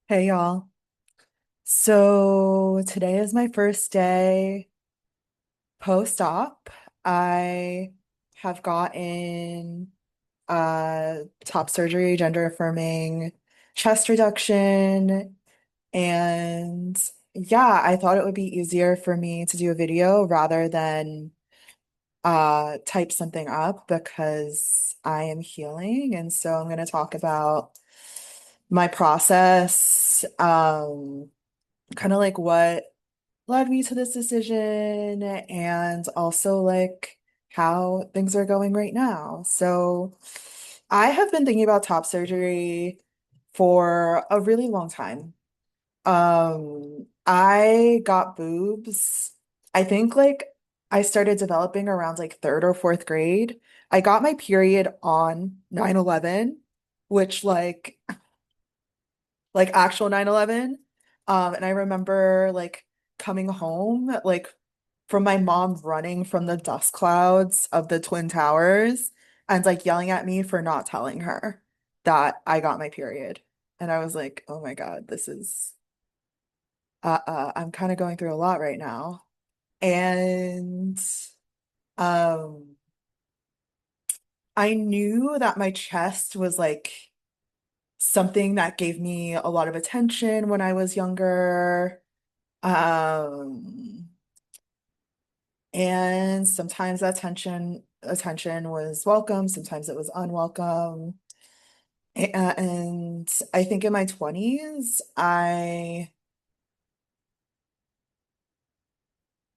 Hey y'all. So today is my first day post-op. I have gotten top surgery, gender affirming chest reduction, and yeah, I thought it would be easier for me to do a video rather than type something up because I am healing, and so I'm going to talk about my process, kind of like what led me to this decision and also like how things are going right now. So I have been thinking about top surgery for a really long time. I got boobs. I think like I started developing around like third or fourth grade. I got my period on 9/11, which like actual 9/11. And I remember like coming home, like from my mom running from the dust clouds of the Twin Towers and like yelling at me for not telling her that I got my period. And I was like, oh my God, this is I'm kind of going through a lot right now. And um I knew that my chest was like something that gave me a lot of attention when I was younger. Um, and sometimes that attention was welcome, sometimes it was unwelcome. And I think in my 20s, I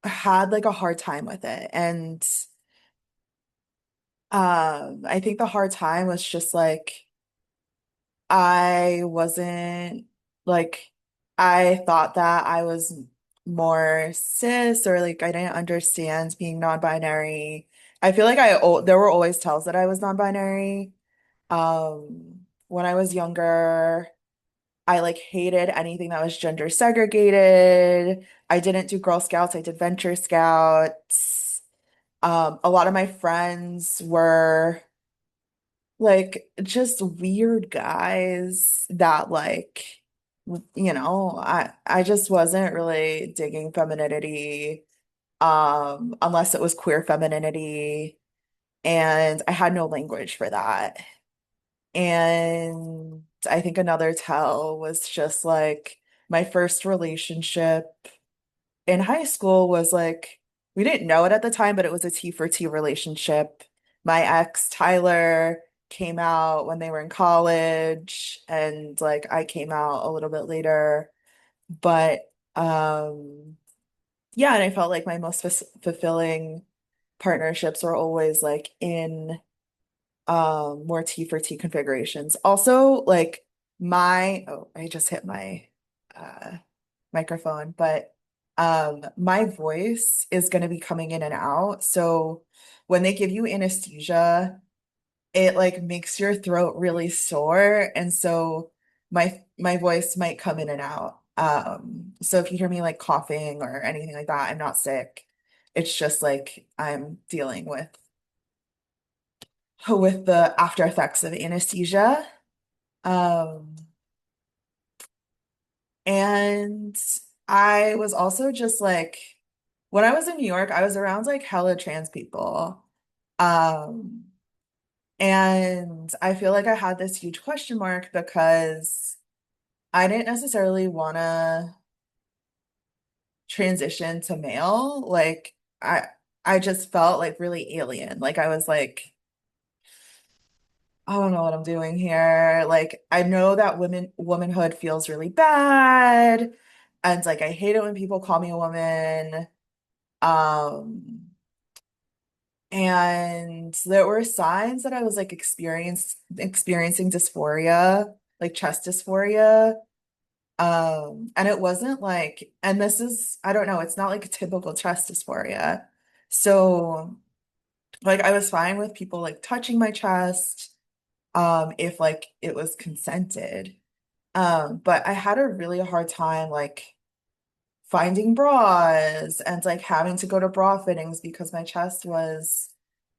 had like a hard time with it. And I think the hard time was just like I wasn't like I thought that I was more cis or like I didn't understand being non-binary. I feel like there were always tells that I was non-binary. When I was younger, I like hated anything that was gender segregated. I didn't do Girl Scouts, I did Venture Scouts. A lot of my friends were like just weird guys that like I just wasn't really digging femininity unless it was queer femininity, and I had no language for that. And I think another tell was just like my first relationship in high school was like, we didn't know it at the time, but it was a T for T relationship. My ex, Tyler, came out when they were in college, and like I came out a little bit later. But yeah, and I felt like my most fulfilling partnerships were always like in more T for T configurations. Also, like I just hit my uh microphone, but my voice is going to be coming in and out. So when they give you anesthesia, it like makes your throat really sore, and so my voice might come in and out. So if you hear me like coughing or anything like that, I'm not sick. It's just like I'm dealing with the after effects of anesthesia. Um, and I was also just like, when I was in New York, I was around like hella trans people. Um, and I feel like I had this huge question mark because I didn't necessarily want to transition to male. Like I just felt like really alien. Like I was like, I don't know what I'm doing here. Like, I know that womanhood feels really bad. And like, I hate it when people call me a woman. Um, and there were signs that I was like experiencing dysphoria, like chest dysphoria. And it wasn't like, and this is, I don't know, it's not like a typical chest dysphoria. So, like, I was fine with people like touching my chest if like it was consented. But I had a really hard time like finding bras and like having to go to bra fittings because my chest was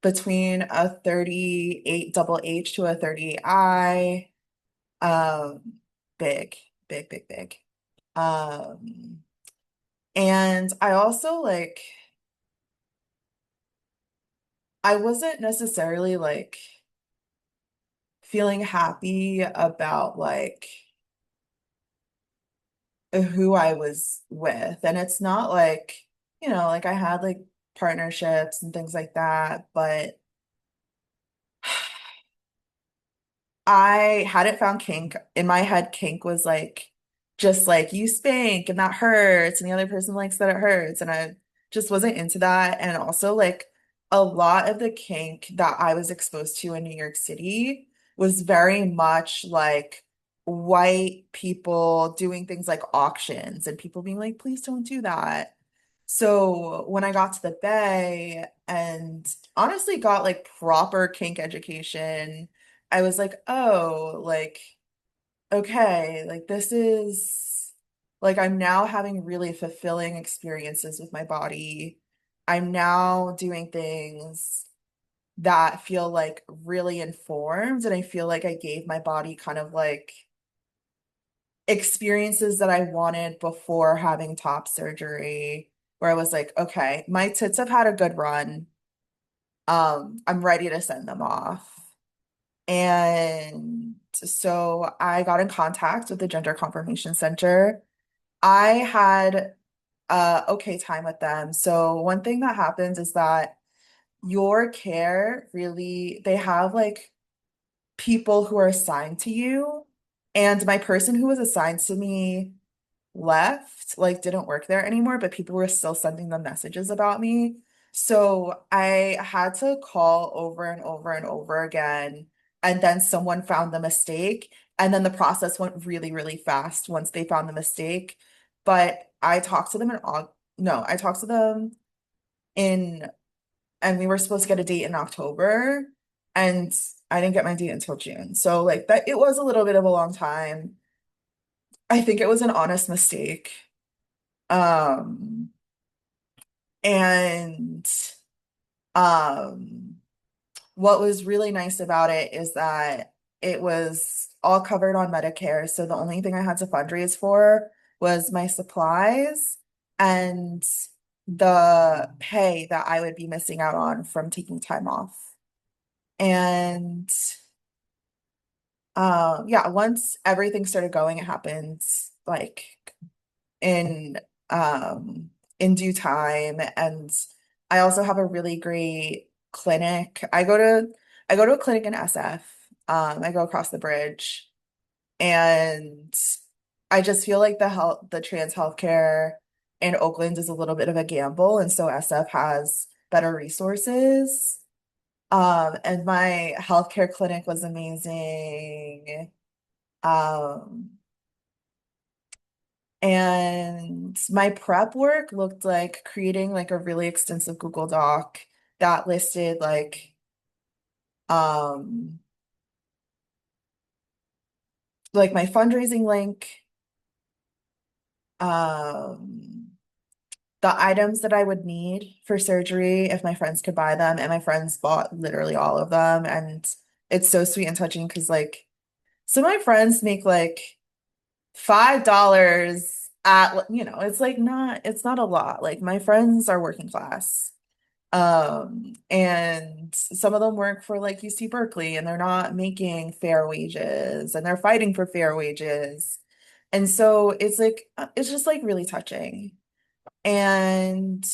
between a 38 double H to a 38I, um, big. big, big, big. Um, and I also like, I wasn't necessarily like feeling happy about like who I was with. And it's not like, like I had like partnerships and things like that, but I hadn't found kink. In my head, kink was like just like you spank and that hurts, and the other person likes that it hurts. And I just wasn't into that. And also, like a lot of the kink that I was exposed to in New York City was very much like white people doing things like auctions and people being like, please don't do that. So when I got to the Bay and honestly got like proper kink education, I was like, oh, like, okay, like this is like I'm now having really fulfilling experiences with my body. I'm now doing things that feel like really informed, and I feel like I gave my body kind of like experiences that I wanted before having top surgery, where I was like, okay, my tits have had a good run. I'm ready to send them off. And so I got in contact with the Gender Confirmation Center. I had okay time with them. So one thing that happens is that your care really, they have like people who are assigned to you. And my person who was assigned to me left, like didn't work there anymore, but people were still sending them messages about me. So I had to call over and over and over again. And then someone found the mistake. And then the process went really, really fast once they found the mistake. But I talked to them in August. No, I talked to them in, and we were supposed to get a date in October. And I didn't get my date until June. So like that, it was a little bit of a long time. I think it was an honest mistake. Um, and um, what was really nice about it is that it was all covered on Medicare. So the only thing I had to fundraise for was my supplies and the pay that I would be missing out on from taking time off. And yeah, once everything started going, it happened like in um in due time. And I also have a really great clinic. I go to a clinic in SF. I go across the bridge, and I just feel like the trans healthcare in Oakland is a little bit of a gamble, and so SF has better resources. And my healthcare clinic was amazing. Um, And my prep work looked like creating like a really extensive Google Doc that listed um like my fundraising link, um the items that I would need for surgery if my friends could buy them, and my friends bought literally all of them. And it's so sweet and touching because like some of my friends make like $5 at, it's not a lot. Like my friends are working class. And some of them work for like UC Berkeley and they're not making fair wages and they're fighting for fair wages. And so it's like it's just like really touching. And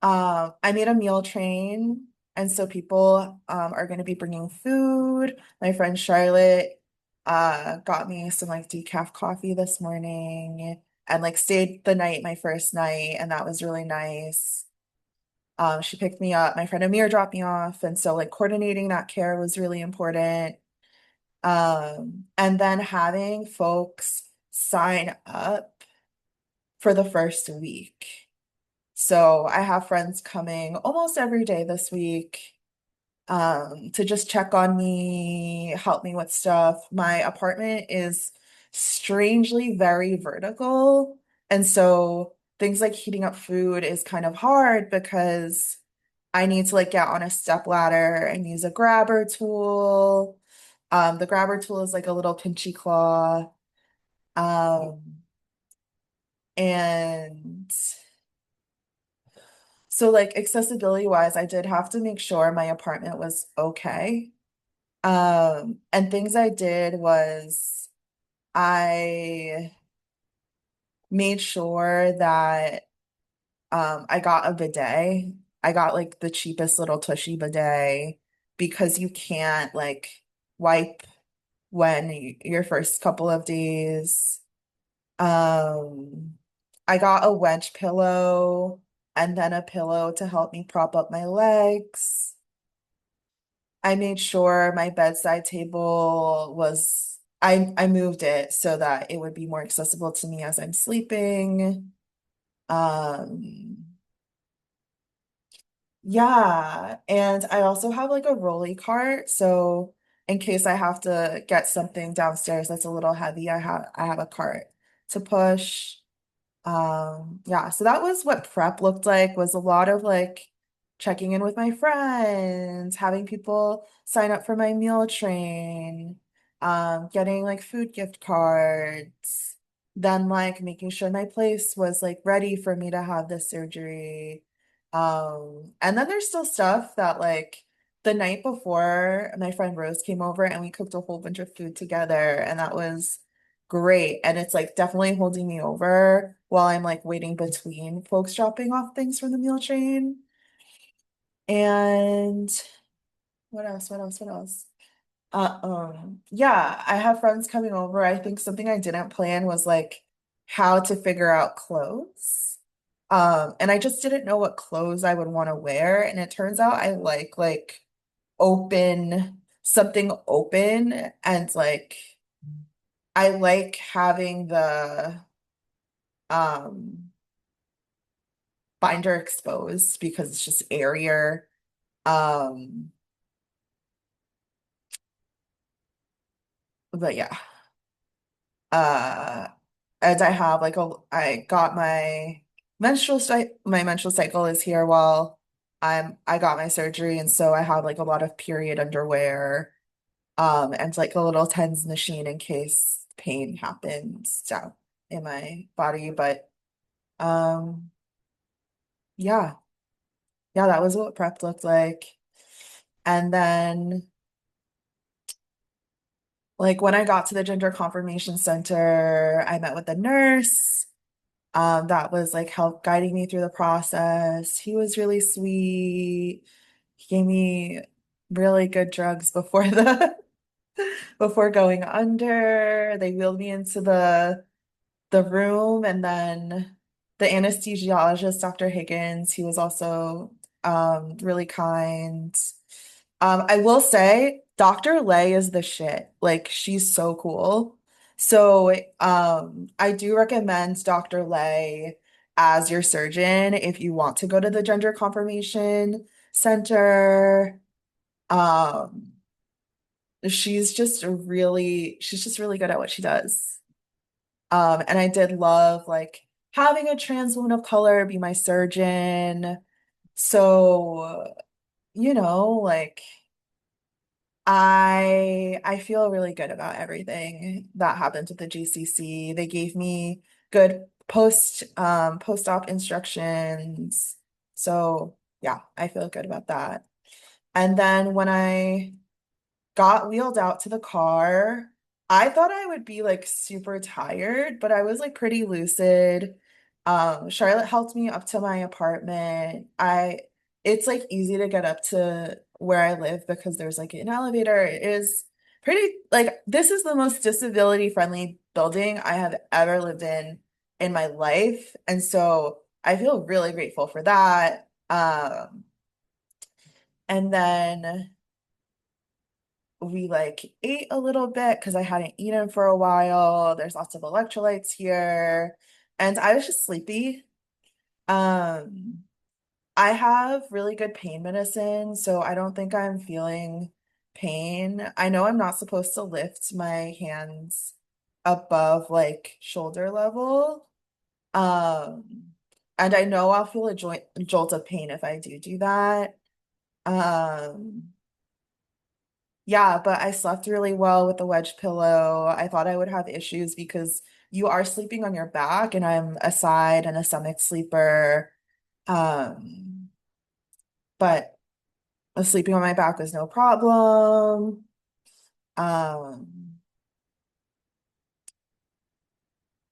I made a meal train, and so people are going to be bringing food. My friend Charlotte got me some like decaf coffee this morning and like stayed the night my first night, and that was really nice. She picked me up. My friend Amir dropped me off. And so like coordinating that care was really important. And then having folks sign up for the first week. So I have friends coming almost every day this week, to just check on me, help me with stuff. My apartment is strangely very vertical. And so things like heating up food is kind of hard because I need to like get on a step ladder and use a grabber tool. The grabber tool is like a little pinchy claw. Um, and so like accessibility wise, I did have to make sure my apartment was okay. And things I did was I made sure that I got a bidet. I got like the cheapest little tushy bidet because you can't like wipe when your first couple of days. Um, I got a wedge pillow and then a pillow to help me prop up my legs. I made sure my bedside table was I moved it so that it would be more accessible to me as I'm sleeping. Um, yeah, and I also have like a rolly cart, so in case I have to get something downstairs that's a little heavy, I have a cart to push. Yeah, so that was what prep looked like, was a lot of like checking in with my friends, having people sign up for my meal train, getting like food gift cards, then like making sure my place was like ready for me to have this surgery. And then there's still stuff that like the night before my friend Rose came over and we cooked a whole bunch of food together, and that was great. And it's like definitely holding me over while I'm like waiting between folks dropping off things from the meal train. And what else? What else? What else? Yeah, I have friends coming over. I think something I didn't plan was like how to figure out clothes. And I just didn't know what clothes I would want to wear. And it turns out I like open, something open, and like I like having the um binder exposed because it's just airier. Um, but yeah. Uh, and I got my menstrual cycle is here while I got my surgery, and so I have like a lot of period underwear, and like a little TENS machine in case pain happens down in my body. But um, yeah, yeah, that was what prep looked like. And then like when I got to the gender confirmation center, I met with the nurse. That was like help guiding me through the process. He was really sweet. He gave me really good drugs before the before going under. They wheeled me into the room, and then the anesthesiologist, Dr. Higgins, he was also really kind. I will say Dr. Lay is the shit. Like she's so cool. So I do recommend Dr. Lay as your surgeon if you want to go to the gender confirmation center. Um she's just really good at what she does. And I did love like having a trans woman of color be my surgeon. So, like I feel really good about everything that happened with the GCC. They gave me good post-op instructions. So, yeah, I feel good about that. And then when I got wheeled out to the car. I thought I would be like super tired, but I was like pretty lucid. Charlotte helped me up to my apartment. It's like easy to get up to where I live because there's like an elevator. It is pretty like this is the most disability friendly building I have ever lived in my life. And so I feel really grateful for that. And then we like ate a little bit because I hadn't eaten for a while. There's lots of electrolytes here. And I was just sleepy. Um, I have really good pain medicine, so I don't think I'm feeling pain. I know I'm not supposed to lift my hands above like shoulder level. Um, and I know I'll feel a jolt of pain if I do that. Um, Yeah, but I slept really well with the wedge pillow. I thought I would have issues because you are sleeping on your back and I'm a side and a stomach sleeper. Um, but sleeping on my back was no problem. Um,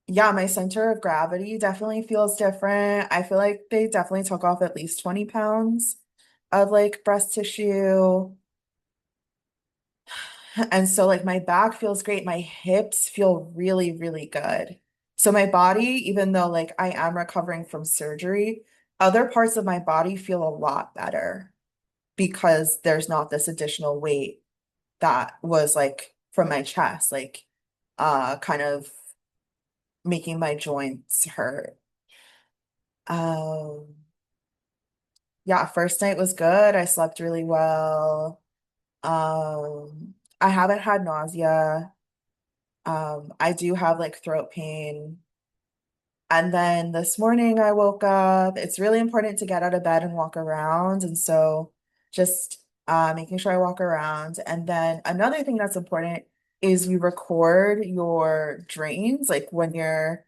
yeah, my center of gravity definitely feels different. I feel like they definitely took off at least 20 pounds of like breast tissue. And so like my back feels great. My hips feel really, really good. So my body, even though like I am recovering from surgery, other parts of my body feel a lot better because there's not this additional weight that was like from my chest, like kind of making my joints hurt. Um yeah, first night was good. I slept really well. I haven't had nausea. I do have like throat pain. And then this morning I woke up. It's really important to get out of bed and walk around. And so just making sure I walk around. And then another thing that's important is you record your drains, like when you're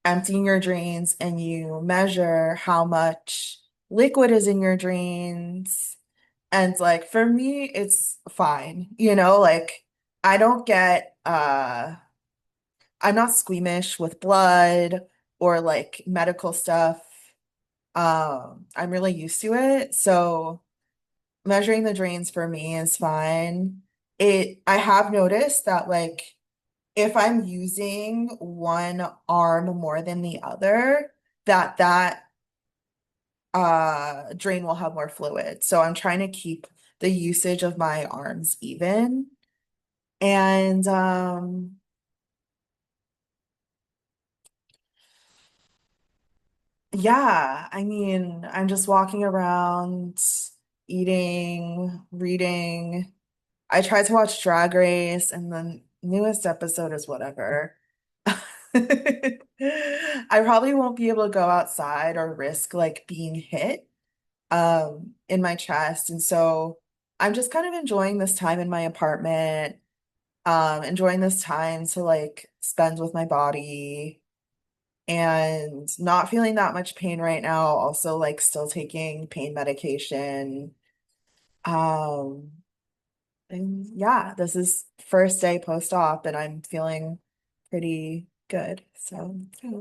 emptying your drains and you measure how much liquid is in your drains. And like for me, it's fine. Like I don't get I'm not squeamish with blood or like medical stuff. I'm really used to it. So measuring the drains for me is fine. I have noticed that like if I'm using one arm more than the other, that drain will have more fluid. So I'm trying to keep the usage of my arms even. And yeah, I mean, I'm just walking around, eating, reading. I tried to watch Drag Race, and the newest episode is whatever. I probably won't be able to go outside or risk like being hit in my chest. And so I'm just kind of enjoying this time in my apartment, enjoying this time to like spend with my body and not feeling that much pain right now. Also, like still taking pain medication. Um, and yeah, this is first day post-op, and I'm feeling pretty good. So, yeah.